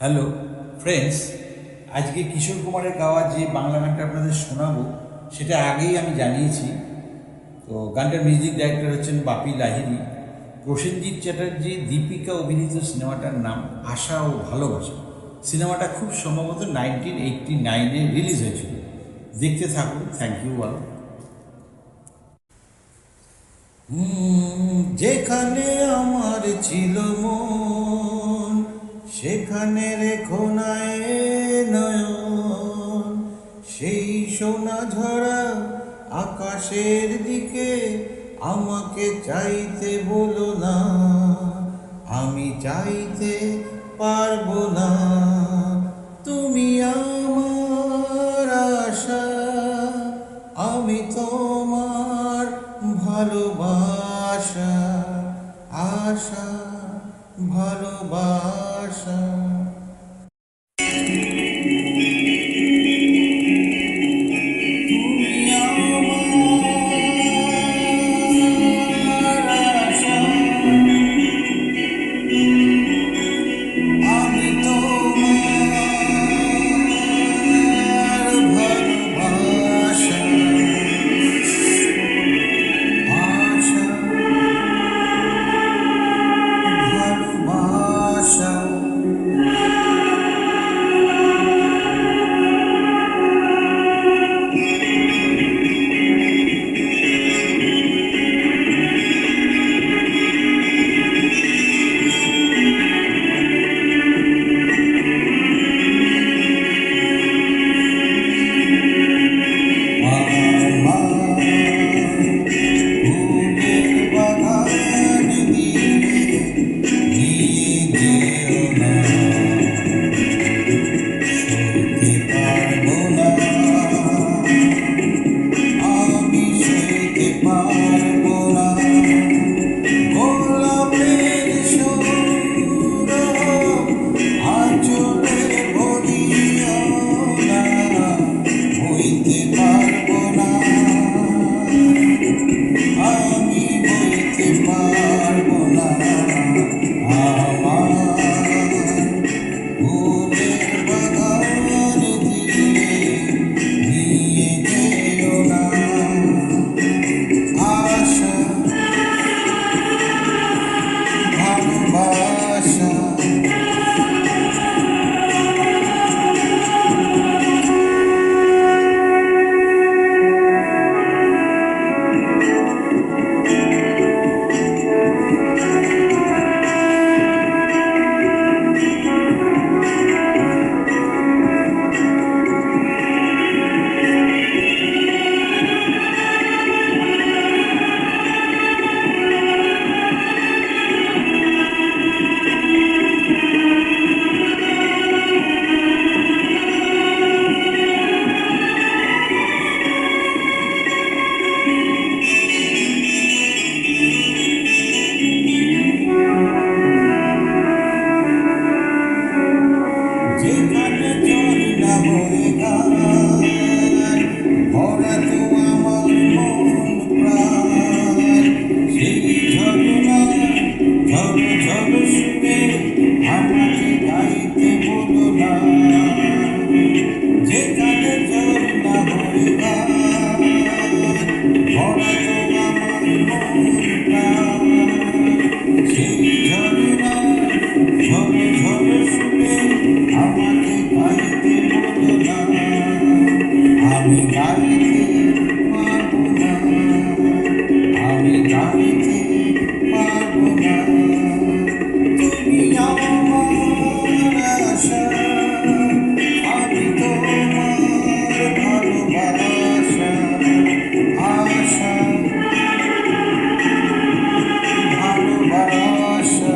Hello friends, আজকে কিশোর কুমারের গাওয়া যে বাংলা গানটা আপনাদের শোনাবো সেটা আগেই আমি জানিয়েছি। তো গানটার মিউজিক ডাইরেক্টর হচ্ছেন বাপি লাহিড়ী। প্রসেনজিৎ চ্যাটার্জি দীপিকা অভিনীত সিনেমাটার নাম আশা ও ভালোবাসা। সিনেমাটা খুব সম্ভবত 1989-এ রিলিজ হয়েছিল। দেখতে থাকুন। Thank you all. যেখানে আমার ছিল মন, সেখানে রেখো না এ নয়ন। সেই সোনা ঝরা আকাশের দিকে আমাকে চাইতে বলো না, আমি চাইতে পারবো না। তুমি আমার আশা, আমি তোমার ভালোবাসা, আশা ভালোবাসা। তুমি আমার আশা, আমি তোমার ভালোবাসা, আশা ভালোবাসা। যেখানে ঝর্ণা বয়ে গান, ভরা তো আমার মন প্রাণ। সেই ঝর্ণা ঝর ঝর সুরে আমাকে গাইতে বলো না। যেখানে ঝর্ণা বয়ে গান, ভরা তো আমার মন প্রাণ। সেই ঝর্ণা ঝর ঝর সুরে আমাকে গাইতে বলো না, আমি গাইতে পারবো না, আমি গাইতে পারবো না। তুমি আমার আশা, আমি তোমার ভালোবাসা, আশা ভালোবাসা।